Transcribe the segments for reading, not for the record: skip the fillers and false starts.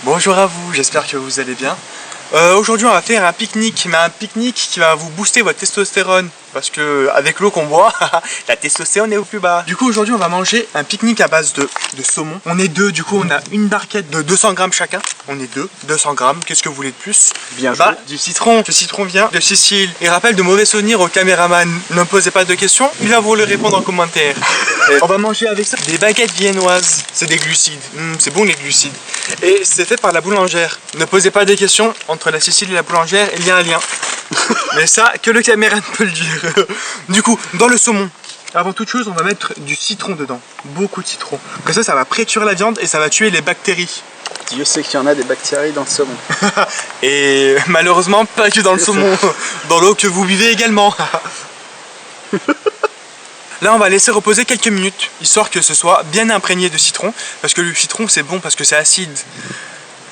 Bonjour à vous, j'espère que vous allez bien. Aujourd'hui on va faire un pique-nique, mais un pique-nique qui va vous booster votre testostérone. Parce que avec l'eau qu'on boit, la testostérone est au plus bas. Du coup aujourd'hui on va manger un pique-nique à base de saumon. On est deux, du coup on a une barquette de 200 grammes chacun. On est deux, 200 grammes, qu'est-ce que vous voulez de plus? Bien joué. Du citron, le citron vient de Sicile. Et rappelle de mauvais souvenirs au caméraman. Ne posez pas de questions, il va vous le répondre en commentaire. On va manger avec ça des baguettes viennoises. C'est des glucides, c'est bon les glucides. Et c'est fait par la boulangère. Ne posez pas de questions, entre la Sicile et la boulangère, il y a un lien. Mais ça, que le caméraman peut le dire. Du coup, dans le saumon, avant toute chose, on va mettre du citron dedans. Beaucoup de citron. Comme ça va préturer la viande et ça va tuer les bactéries. Dieu sait qu'il y en a des bactéries dans le saumon. Et malheureusement, pas que dans le saumon. Dans l'eau que vous buvez également. Là, on va laisser reposer quelques minutes, histoire que ce soit bien imprégné de citron. Parce que le citron, c'est bon parce que c'est acide.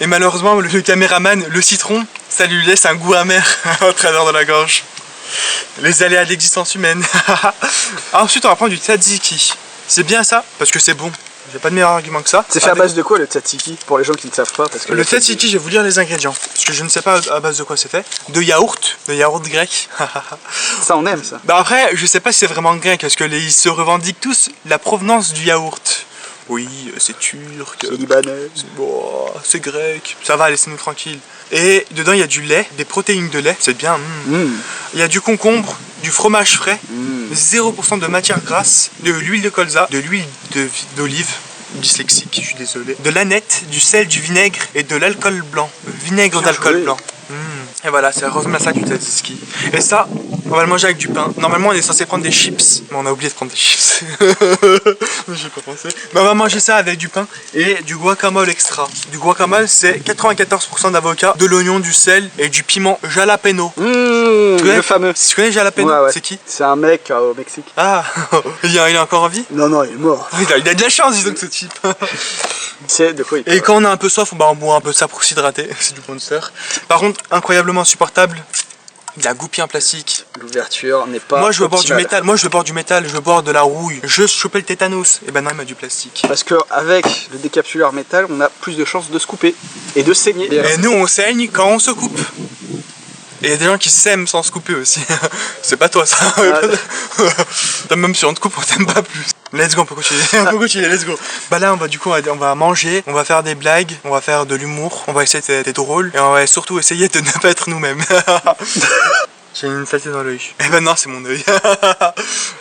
Et malheureusement, le caméraman, le citron, ça lui laisse un goût amer au travers de la gorge. Les aléas de l'existence humaine. Ensuite, on va prendre du tzatziki. C'est bien ça, parce que c'est bon. J'ai pas de meilleur argument que ça. C'est fait à base de quoi le tzatziki? Pour les gens qui ne savent pas. Parce que le tzatziki, je vais vous lire les ingrédients. Parce que je ne sais pas à base de quoi c'est fait. De yaourt grec. Ça, on aime ça. Bah après, je sais pas si c'est vraiment grec, parce que ils se revendiquent tous la provenance du yaourt. Oui, c'est turc, c'est libanais, c'est grec, ça va, laissez-nous tranquille. Et dedans il y a du lait, des protéines de lait, c'est bien. Il y a du concombre, du fromage frais, 0% de matière grasse, de l'huile de colza, de l'huile d'olive, dyslexique, je suis désolé, de l'aneth, du sel, du vinaigre et de l'alcool blanc, vinaigre d'alcool blanc. Et voilà, c'est ressemble à ça du tzatziki. Et ça, on va le manger avec du pain. Normalement, on est censé prendre des chips, mais on a oublié de prendre des chips. J'ai pas pensé. Mais on va manger ça avec du pain et du guacamole extra. Du guacamole, c'est 94% d'avocat, de l'oignon, du sel et du piment jalapeno. Le fameux. Tu connais jalapeno? Ouais. C'est qui? C'est un mec au Mexique. Ah, il est encore en vie? Non, il est mort. Il a de la chance, disons que ce type. C'est de quoi il parle. Et quand on a un peu soif, on boit un peu de ça pour s'hydrater. C'est du Monster. Par contre, incroyablement insupportable, il a goupillé en plastique. L'ouverture n'est pas. Moi je veux boire du métal, je veux boire de la rouille. Je veux choper le tétanos. Et ben non, il m'a du plastique. Parce que avec le décapsuleur métal, on a plus de chances de se couper et de saigner. Et nous on saigne quand on se coupe. Et il y a des gens qui s'aiment sans se couper aussi. C'est pas toi ça. Même si on te coupe, on t'aime pas plus. Let's go, on peut continuer, let's go. Bah là, on va manger, on va faire des blagues, on va faire de l'humour, on va essayer d'être drôle, et on va surtout essayer de ne pas être nous-mêmes. J'ai une saleté dans l'œil. Et ben non, c'est mon œil.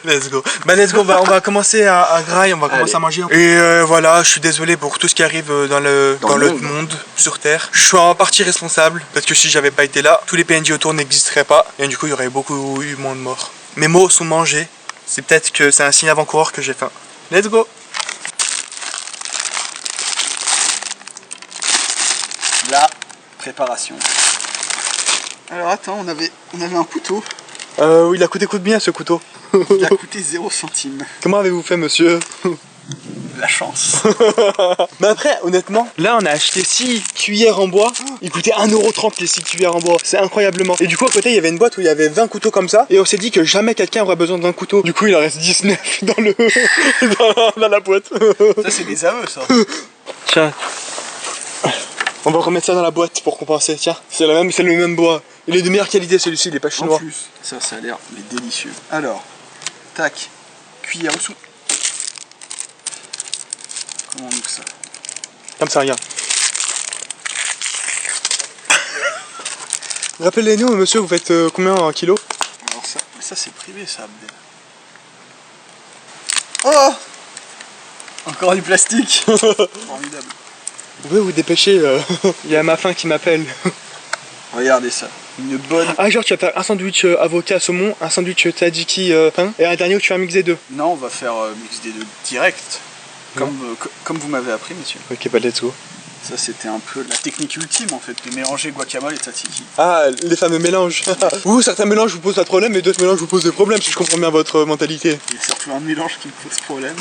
Let's go. Bah let's go, on va commencer à grailler, on va commencer à manger. Et voilà, je suis désolé pour tout ce qui arrive dans le monde, sur Terre. Je suis en partie responsable, parce que si j'avais pas été là, tous les PNJ autour n'existeraient pas, et du coup il y aurait beaucoup eu moins de morts. Mes mots sont mangés, c'est peut-être que c'est un signe avant-coureur que j'ai faim. Let's go. La préparation. Alors attends, on avait un couteau. Oui, il a coûté combien ce couteau? Il a coûté 0 centime. Comment avez-vous fait, monsieur? La chance. Mais après, honnêtement, là on a acheté 6 cuillères en bois. Il coûtait 1,30€ les 6 cuillères en bois. C'est incroyablement. Et du coup, à côté, il y avait une boîte où il y avait 20 couteaux comme ça. Et on s'est dit que jamais quelqu'un aurait besoin d'un couteau. Du coup, il en reste 19 dans la boîte. Ça, c'est des aveux, ça. Tiens. On va remettre ça dans la boîte pour compenser. Tiens, c'est le même bois. Il est de meilleure qualité celui-ci, il est pas chinois. En plus, ça a l'air délicieux. Alors, tac, cuillère au sou. Comment on ouvre ça? Comme ça, regarde. Rappelez-nous, monsieur, vous faites combien en kilo? Alors ça c'est privé, ça, Abdel. Oh! Encore du plastique. Formidable. Vous pouvez vous dépêcher, il y a ma faim qui m'appelle. Regardez ça, une bonne... Ah genre tu vas faire un sandwich avocat saumon, un sandwich tzatziki pain, et un dernier où tu vas mixer deux. Non, on va faire mix des deux direct, comme vous m'avez appris, monsieur. Ok, bah let's go. Ça c'était un peu la technique ultime en fait, de mélanger guacamole et tzatziki. Ah, les fameux mélanges. Vous, certains mélanges vous posent pas de problème, et d'autres mélanges vous posent des problèmes, si je comprends bien votre mentalité. Il y a surtout un mélange qui me pose problème.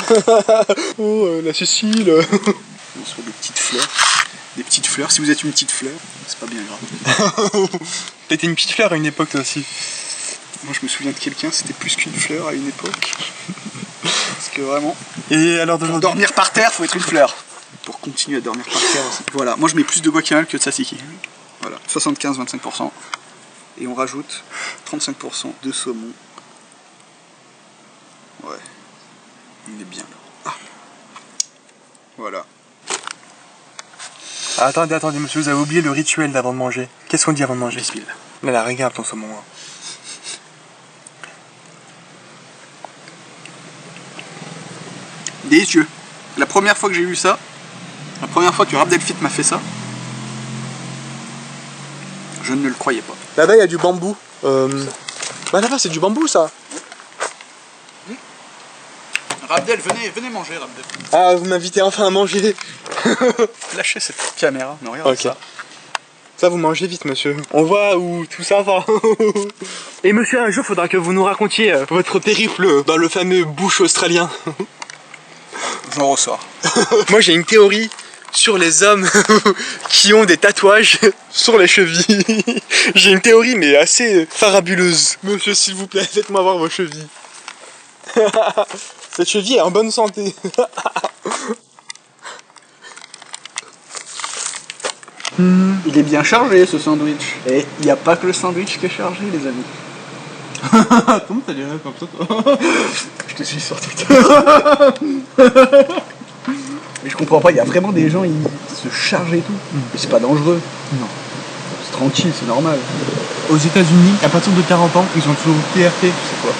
Oh, la Sicile. On soit des petites fleurs. Des petites fleurs, si vous êtes une petite fleur, c'est pas bien grave. T'étais une petite fleur à une époque toi aussi. Moi je me souviens de quelqu'un, c'était plus qu'une fleur à une époque. Parce que vraiment, Et alors pour dormir par terre, faut être une fleur. Pour continue à dormir par terre aussi. Voilà, moi je mets plus de guacamole que de tzatziki. Voilà, 75-25%. Et on rajoute 35% de saumon. Ouais, on est bien là. Ah. Voilà. Attendez, monsieur, vous avez oublié le rituel d'avant de manger. Qu'est-ce qu'on dit avant de manger? Bismillah. Là, regarde ton saumon. Hein. Délicieux. La première fois que j'ai vu ça, la première fois que Abdelfit m'a fait ça, je ne le croyais pas. Là-bas, il y a du bambou. Bah là-bas, c'est du bambou, ça. Rabdel, venez manger, Rabdel. Ah, vous m'invitez enfin à manger. Lâchez cette caméra, mais regarde ça. Ça, vous mangez vite, monsieur. On voit où tout ça va. Et monsieur, un jour, faudra que vous nous racontiez votre périple dans le fameux bush australien. J'en ressors. Moi, j'ai une théorie sur les hommes qui ont des tatouages sur les chevilles. J'ai une théorie, mais assez farabuleuse. Monsieur, s'il vous plaît, faites-moi voir vos chevilles. Cette cheville est en bonne santé. Il est bien chargé ce sandwich. Et il n'y a pas que le sandwich qui est chargé, les amis. Comment t'as dit rien comme ça, toi? Je te suis sur Twitter. Mais je comprends pas, il y a vraiment des gens, ils se chargent et tout. Mais c'est pas dangereux. Non. C'est tranquille, c'est normal. Aux États-Unis, à partir de 40 ans, ils ont toujours PRT. C'est quoi?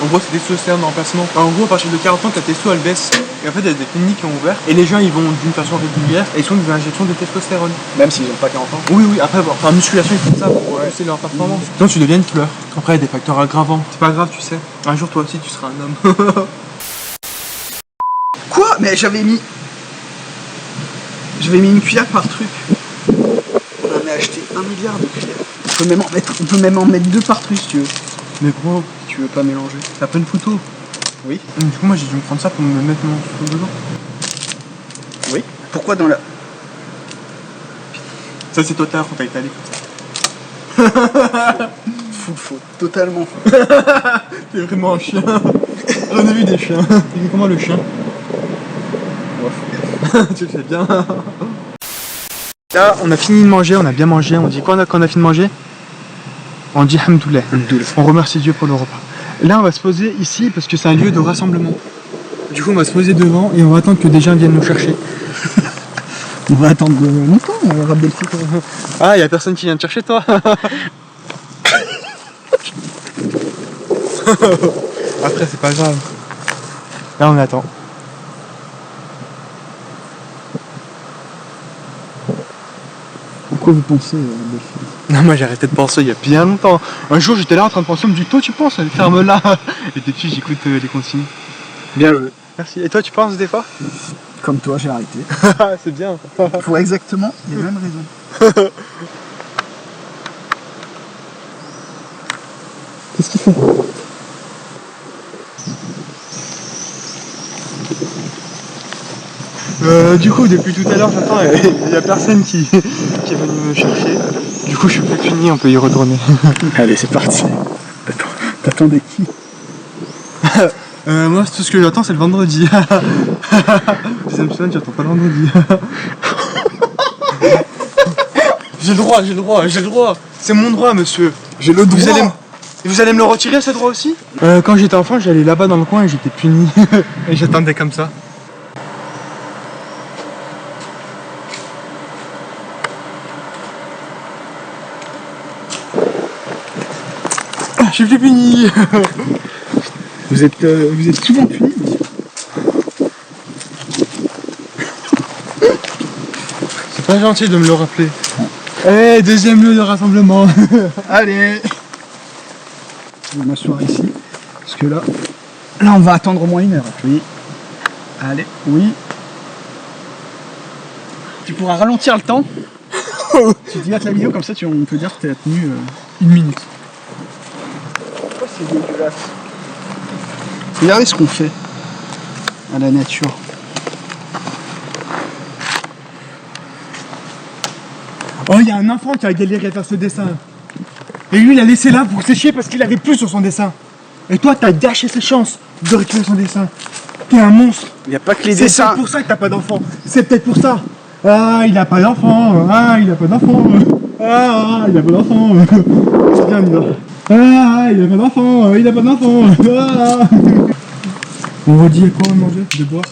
En gros, c'est des testostérone en remplacement. En gros, à partir de 40 ans, ta testo elle baisse. Et en fait, il y a des cliniques qui ont ouvert. Et les gens, ils vont d'une façon régulière et ils font des injections de testostérone. Même s'ils ont pas 40 ans. Oui, après, bon, en musculation, ils font ça pour booster leur performance. Sinon, tu deviens une fleur. Après, il y a des facteurs aggravants. C'est pas grave, tu sais. Un jour, toi aussi, tu seras un homme. Quoi? Mais j'avais mis une cuillère par truc. On en a acheté 1 milliard de cuillères. On peut même en mettre 2 par truc si tu veux. Mais gros, Si tu veux pas mélanger. t'as pas une photo? Oui. Du coup, moi, j'ai dû me prendre ça pour me mettre mon photo dedans. Oui. Pourquoi dans la... Ça, c'est toi tout à l'heure quand t'as été allé comme ça. Faux. Totalement faux. T'es vraiment un chien. J'en ai vu des chiens. Tu fais comment le chien? Tu le fais bien. Là, on a fini de manger, on a bien mangé. On dit quoi quand on a fini de manger? On dit Hamdoulilah. On remercie Dieu pour le repas. Là, on va se poser ici parce que c'est un lieu de rassemblement. Du coup, on va se poser devant et on va attendre que des gens viennent nous chercher. On va attendre longtemps, on va rappeler le site. Ah, y a personne qui vient te chercher, toi? Après, c'est pas grave. Là, on attend. Pourquoi vous pensez Non, moi j'ai arrêté de penser il y a bien longtemps. Un jour j'étais là en train de penser, on me dit toi tu penses, ferme-la. Et depuis j'écoute les consignes. Bien joué. Merci. Et toi tu penses des fois? Comme toi, j'ai arrêté. C'est bien. Pour exactement les mêmes raisons. Qu'est-ce qu'il fait? Du coup depuis tout à l'heure j'attends, il y a personne qui est venu me chercher. Du coup je suis plus fini, on peut y retourner. Allez, c'est parti. T'attendais qui? Moi tout ce que j'attends c'est le vendredi. Deuxième semaine j'attends pas le vendredi. J'ai le droit. C'est mon droit monsieur. J'ai le droit. Vous allez me le retirer ce droit aussi? Quand j'étais enfant j'allais là-bas dans le coin et j'étais puni. Et j'attendais comme ça. Je suis plus puni. Vous êtes souvent puni, monsieur. C'est pas gentil de me le rappeler. Eh, deuxième lieu de rassemblement. Allez. Je vais m'asseoir ici. Parce que là, on va attendre au moins 1 heure. Oui. Allez. Oui. Tu pourras ralentir le temps. Tu dilates la vidéo comme ça, on peut dire que tu as tenu 1 minute. Pourquoi c'est dégueulasse? Regardez ce qu'on fait à la nature. Oh, il y a un enfant qui a galéré à faire ce dessin. Et lui, il a laissé là pour sécher parce qu'il avait plus sur son dessin. Et toi, t'as gâché ses chances de récupérer son dessin. T'es un monstre. Il n'y a pas que les C'est dessins. peut-être pour ça que t'as pas d'enfant. C'est peut-être pour ça. Ah, il a pas d'enfant. Ah, il a pas d'enfant. Ah, il a pas d'enfant. C'est bien, on y va. Ah, il a pas d'enfant. Il a pas d'enfant. Ah. On redit à quoi manger, de boire.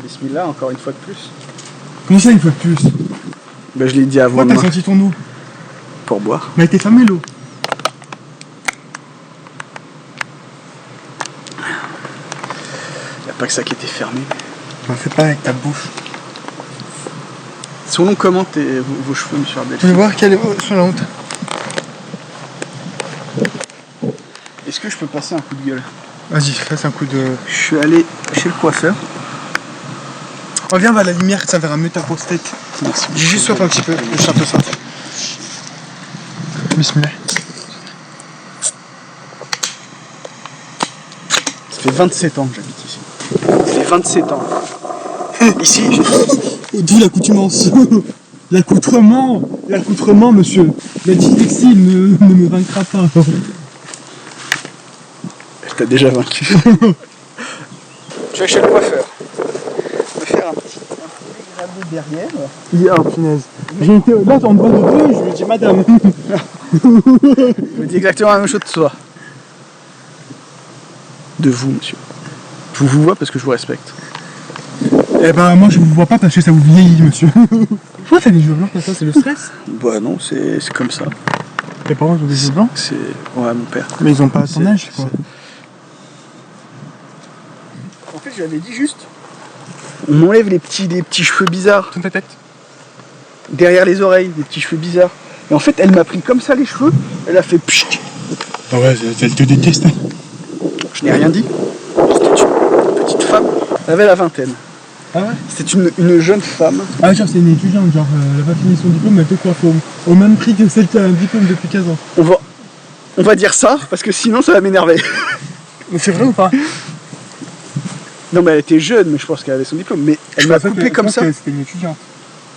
Bismillah, encore une fois de plus. Comment ça, une fois de plus? Bah, je l'ai dit avant Pourquoi t'as demain. senti ton eau? Pour boire. Mais elle était fermée l'eau. Il n'y a pas que ça qui était fermé. Fais pas avec ta bouche. Selon comment vos cheveux, monsieur Abdel. Tu veux voir quelle est sur la honte? Est-ce que je peux passer un coup de gueule? Vas-y, fasse un coup de... Je suis allé chez le coiffeur. Oh, viens, va à la lumière, ça verra mieux ta grosse tête. Merci. J'ai juste soif un petit peu, je suis un peu ça. Bismillah. Ça fait 27 ans que j'habite ici. Ça fait 27 ans. Ici, D'où l'accoutumance. L'accoutrement, monsieur. La dyslexie ne me vaincra pas. t'as déjà vaincu. Je vais chez le coiffeur. Je vais faire un petit dégradé derrière. Oh punaise. J'ai été là, on me voit de deux, je lui dis madame. Je me dis exactement la même chose de toi. De vous, monsieur. Je vous vois parce que je vous respecte. Eh ben, moi je vous vois pas parce que ça vous vieillit, monsieur. Pourquoi t'as des cheveux blancs comme ça? C'est le stress? Bah non, c'est comme ça. Tes parents ils ont des cheveux blancs? C'est... Ouais, mon père. Mais ils ont pas ton âge, quoi. En fait, j'avais dit juste... On enlève les petits cheveux bizarres. Tourne ta tête. Derrière les oreilles, des petits cheveux bizarres. Et en fait, elle m'a pris comme ça les cheveux. Elle a fait pchit. Ah ouais, elle te déteste. Je n'ai rien dit. C'était une petite femme. Elle avait la vingtaine. Ah ouais? C'était une jeune femme. Ah, genre c'est une étudiante, genre elle a pas fini son diplôme, elle te coiffe au même prix que celle qui a un diplôme depuis 15 ans. On va dire ça, parce que sinon ça va m'énerver. Mais c'est vrai ou pas? Non, mais elle était jeune, mais je pense qu'elle avait son diplôme. Mais elle m'a coupé comme ça. C'était une étudiante.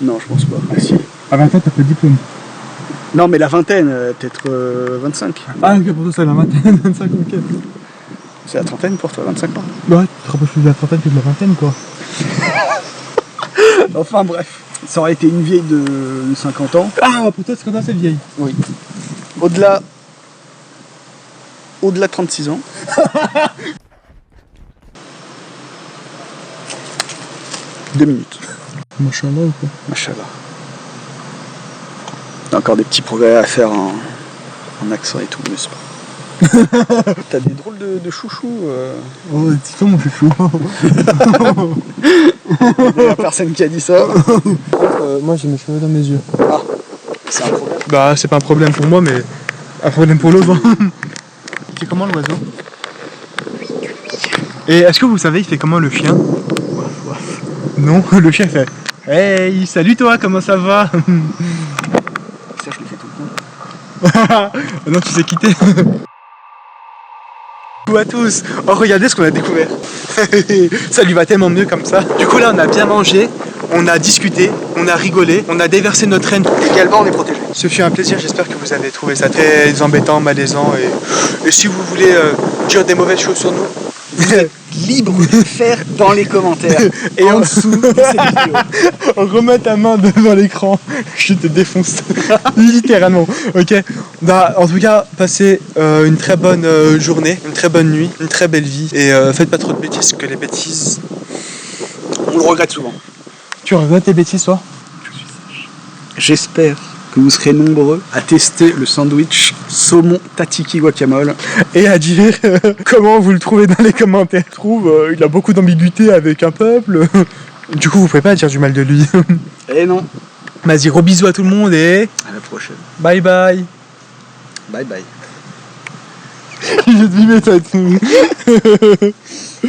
Non, je pense pas. Ah, si. À 20 ans, t'as pas de diplôme. Non, mais la vingtaine, peut-être 25. Ah, ok, pour toi, c'est la vingtaine, 25, ok. C'est la trentaine pour toi, 25 ans. Ouais, tu te rapproches plus de la trentaine que de la vingtaine, quoi. Enfin, bref. Ça aurait été une vieille de 50 ans. Ah, pour toi, c'est quand c'est vieille. Oui. Au-delà de 36 ans. Deux minutes. Machallah ou quoi? Machallah. T'as encore des petits progrès à faire en accent et tout, mais c'est pas. T'as des drôles de chouchous. Oh, dis toi, mon chouchou. Il y a personne qui a dit ça. Moi, j'ai mes cheveux dans mes yeux. Ah, c'est un problème. Bah, c'est pas un problème pour moi, mais un problème pour l'autre. Il fait comment l'oiseau? Et est-ce que vous savez, il fait comment le chien? Non, le chien fait hey, salut toi, comment ça va? Ça, je le fais tout le temps. Non, tu sais quitter. Coucou à tous. Oh, regardez ce qu'on a découvert. Ça lui va tellement mieux comme ça. Du coup, là, on a bien mangé, on a discuté, on a rigolé, on a déversé notre haine. Également, on est protégé. Ce fut un plaisir, j'espère que vous avez trouvé ça très embêtant, malaisant. Et si vous voulez dire des mauvaises choses sur nous, Vous êtes libre de le faire dans les commentaires. et en dessous de cette vidéo. remets ta main devant l'écran, je te défonce. Littéralement. Ok. Bah, en tout cas, passez une très bonne journée, une très bonne nuit, une très belle vie. Et faites pas trop de bêtises, parce que les bêtises. On le regrette souvent. Tu regrettes tes bêtises, toi? J'espère que vous serez nombreux à tester le sandwich saumon tatiki guacamole. Et à dire comment vous le trouvez dans les commentaires. Je trouve il a beaucoup d'ambiguïté avec un peuple. Du coup, vous pouvez pas dire du mal de lui. Eh non. Vas-y, gros bisous à tout le monde et À la prochaine. bye bye. Bye bye. Je vais te filmer, ça va être...